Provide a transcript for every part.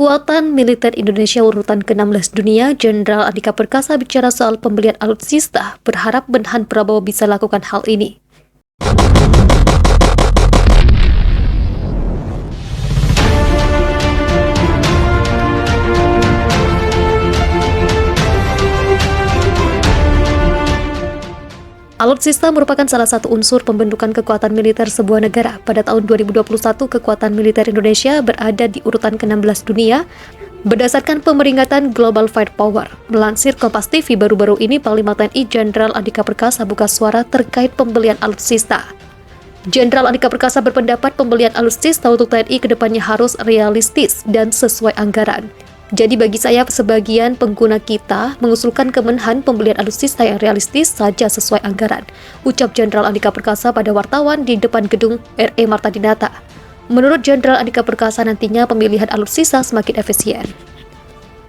Kekuatan militer Indonesia urutan ke-16 dunia, Jenderal Andika Perkasa bicara soal pembelian alutsista, berharap Menhan Prabowo bisa lakukan hal ini. Alutsista merupakan salah satu unsur pembentukan kekuatan militer sebuah negara. Pada tahun 2021, kekuatan militer Indonesia berada di urutan ke-16 dunia berdasarkan pemeringkatan Global Firepower. Melansir Kompas TV baru-baru ini, Panglima TNI Jenderal Andika Perkasa buka suara terkait pembelian alutsista. Jenderal Andika Perkasa berpendapat pembelian alutsista untuk TNI kedepannya harus realistis dan sesuai anggaran. Jadi bagi saya, sebagian pengguna kita mengusulkan ke Menhan pembelian alutsista yang realistis saja sesuai anggaran, ucap Jenderal Andika Perkasa pada wartawan di depan gedung RE Marta Dinata. Menurut Jenderal Andika Perkasa, nantinya pemilihan alutsista semakin efisien.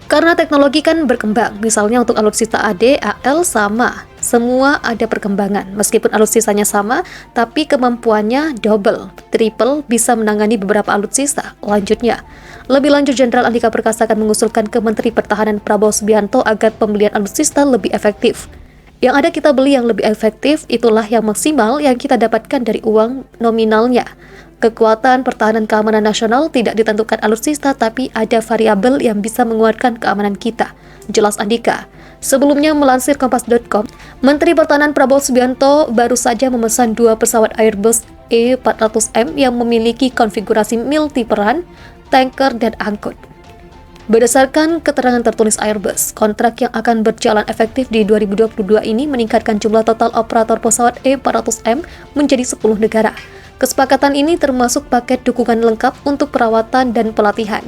Karena teknologi kan berkembang, misalnya untuk alutsista AD, AL sama, semua ada perkembangan. Meskipun alutsistanya sama, tapi kemampuannya double, triple bisa menangani beberapa alutsista. Lanjutnya, lebih lanjut Jenderal Andika Perkasa akan mengusulkan ke Menteri Pertahanan Prabowo Subianto agar pembelian alutsista lebih efektif. Yang ada kita beli yang lebih efektif, itulah yang maksimal yang kita dapatkan dari uang nominalnya. Kekuatan pertahanan keamanan nasional tidak ditentukan alutsista, tapi ada variabel yang bisa menguatkan keamanan kita, jelas Andika. Sebelumnya, melansir Kompas.com, Menteri Pertahanan Prabowo Subianto baru saja memesan 2 pesawat Airbus E400M yang memiliki konfigurasi multiperan, tanker, dan angkut. Berdasarkan keterangan tertulis Airbus, kontrak yang akan berjalan efektif di 2022 ini meningkatkan jumlah total operator pesawat E400M menjadi 10 negara. Kesepakatan ini termasuk paket dukungan lengkap untuk perawatan dan pelatihan.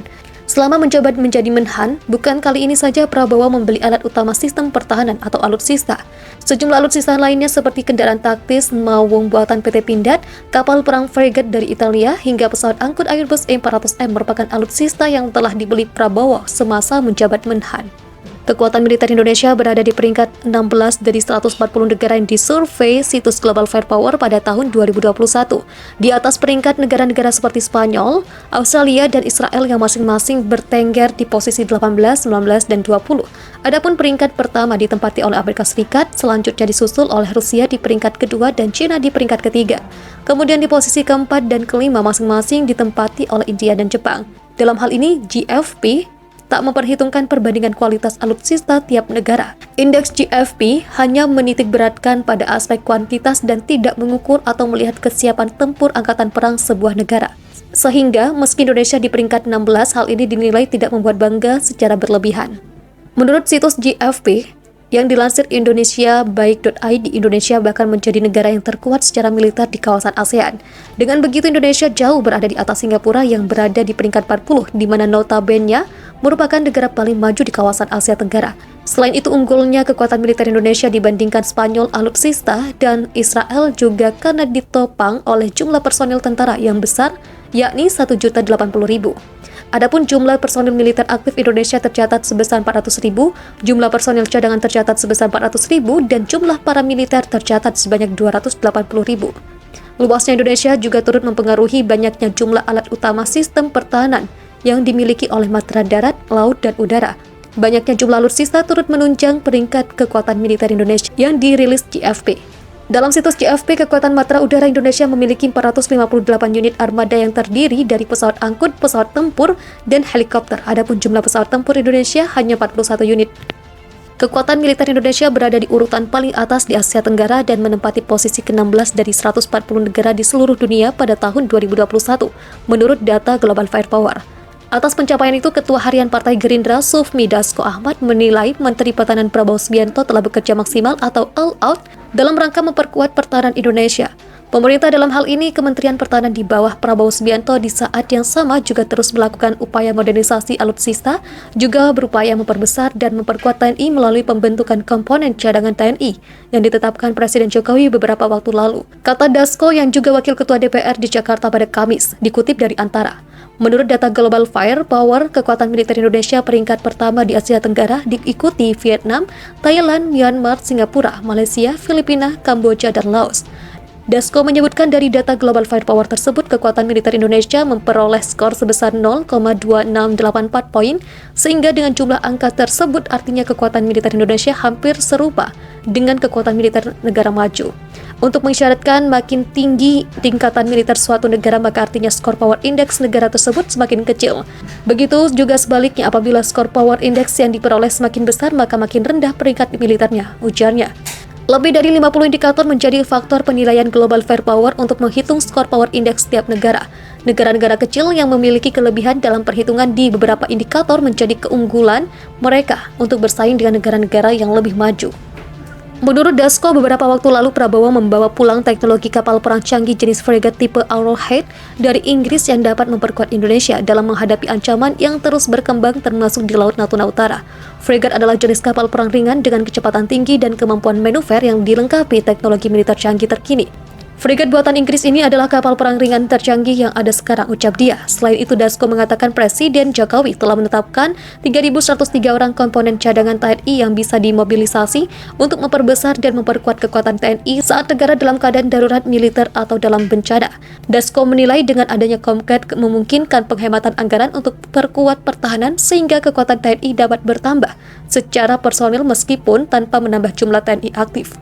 Selama menjabat menjadi Menhan, bukan kali ini saja Prabowo membeli alat utama sistem pertahanan atau alutsista. Sejumlah alutsista lainnya seperti kendaraan taktis maupun buatan PT Pindad, kapal perang frigate dari Italia, hingga pesawat angkut Airbus E400M merupakan alutsista yang telah dibeli Prabowo semasa menjabat Menhan. Kekuatan militer Indonesia berada di peringkat 16 dari 140 negara yang disurvei situs Global Firepower pada tahun 2021. Di atas peringkat negara-negara seperti Spanyol, Australia, dan Israel yang masing-masing bertengger di posisi 18, 19, dan 20. Adapun peringkat pertama ditempati oleh Amerika Serikat, selanjutnya disusul oleh Rusia di peringkat kedua dan China di peringkat ketiga. Kemudian di posisi keempat dan kelima masing-masing ditempati oleh India dan Jepang. Dalam hal ini, GFP tak memperhitungkan perbandingan kualitas alutsista tiap negara. Indeks GFP hanya menitikberatkan pada aspek kuantitas dan tidak mengukur atau melihat kesiapan tempur angkatan perang sebuah negara. Sehingga, meski Indonesia di peringkat 16, hal ini dinilai tidak membuat bangga secara berlebihan. Menurut situs GFP, yang dilansir Indonesiabaik.id, Indonesia bahkan menjadi negara yang terkuat secara militer di kawasan ASEAN. Dengan begitu, Indonesia jauh berada di atas Singapura yang berada di peringkat 40, di mana notabene merupakan negara paling maju di kawasan Asia Tenggara. Selain itu, unggulnya kekuatan militer Indonesia dibandingkan Spanyol alutsista dan Israel juga karena ditopang oleh jumlah personil tentara yang besar, yakni 1.080.000. Adapun jumlah personil militer aktif Indonesia tercatat sebesar 400.000, jumlah personil cadangan tercatat sebesar 400.000, dan jumlah paramiliter tercatat sebanyak 280.000. Luasnya Indonesia juga turut mempengaruhi banyaknya jumlah alat utama sistem pertahanan yang dimiliki oleh Matra Darat, Laut, dan Udara. Banyaknya jumlah alutsista turut menunjang peringkat kekuatan militer Indonesia yang dirilis GFP. Dalam situs GFP, kekuatan Matra Udara Indonesia memiliki 458 unit armada yang terdiri dari pesawat angkut, pesawat tempur, dan helikopter. Adapun jumlah pesawat tempur Indonesia hanya 41 unit. Kekuatan militer Indonesia berada di urutan paling atas di Asia Tenggara dan menempati posisi ke-16 dari 140 negara di seluruh dunia pada tahun 2021, menurut data Global Firepower. Atas pencapaian itu, Ketua Harian Partai Gerindra Sufmi Dasko Ahmad menilai Menteri Pertahanan Prabowo Subianto telah bekerja maksimal atau all out dalam rangka memperkuat pertahanan Indonesia. Pemerintah dalam hal ini Kementerian Pertahanan di bawah Prabowo Subianto di saat yang sama juga terus melakukan upaya modernisasi alutsista, juga berupaya memperbesar dan memperkuat TNI melalui pembentukan komponen cadangan TNI yang ditetapkan Presiden Jokowi beberapa waktu lalu. Kata Dasko yang juga Wakil Ketua DPR di Jakarta pada Kamis, dikutip dari Antara. Menurut data Global Firepower, kekuatan militer Indonesia peringkat pertama di Asia Tenggara diikuti Vietnam, Thailand, Myanmar, Singapura, Malaysia, Filipina, Kamboja, dan Laos. Dasko menyebutkan dari data Global Firepower tersebut, kekuatan militer Indonesia memperoleh skor sebesar 0,2684 poin, sehingga dengan jumlah angka tersebut artinya kekuatan militer Indonesia hampir serupa dengan kekuatan militer negara maju. Untuk mengisyaratkan makin tinggi tingkatan militer suatu negara, maka artinya skor power index negara tersebut semakin kecil. Begitu juga sebaliknya, apabila skor power index yang diperoleh semakin besar, maka makin rendah peringkat militernya, ujarnya. Lebih dari 50 indikator menjadi faktor penilaian Global Firepower untuk menghitung skor power index setiap negara. Negara-negara kecil yang memiliki kelebihan dalam perhitungan di beberapa indikator menjadi keunggulan mereka untuk bersaing dengan negara-negara yang lebih maju. Menurut Dasko, beberapa waktu lalu Prabowo membawa pulang teknologi kapal perang canggih jenis fregat tipe Arrowhead dari Inggris yang dapat memperkuat Indonesia dalam menghadapi ancaman yang terus berkembang termasuk di Laut Natuna Utara. Fregat adalah jenis kapal perang ringan dengan kecepatan tinggi dan kemampuan manuver yang dilengkapi teknologi militer canggih terkini. Fregat buatan Inggris ini adalah kapal perang ringan tercanggih yang ada sekarang, ucap dia. Selain itu, Dasko mengatakan Presiden Jokowi telah menetapkan 3.103 orang komponen cadangan TNI yang bisa dimobilisasi untuk memperbesar dan memperkuat kekuatan TNI saat negara dalam keadaan darurat militer atau dalam bencana. Dasko menilai dengan adanya Komcat memungkinkan penghematan anggaran untuk perkuat pertahanan sehingga kekuatan TNI dapat bertambah secara personil meskipun tanpa menambah jumlah TNI aktif.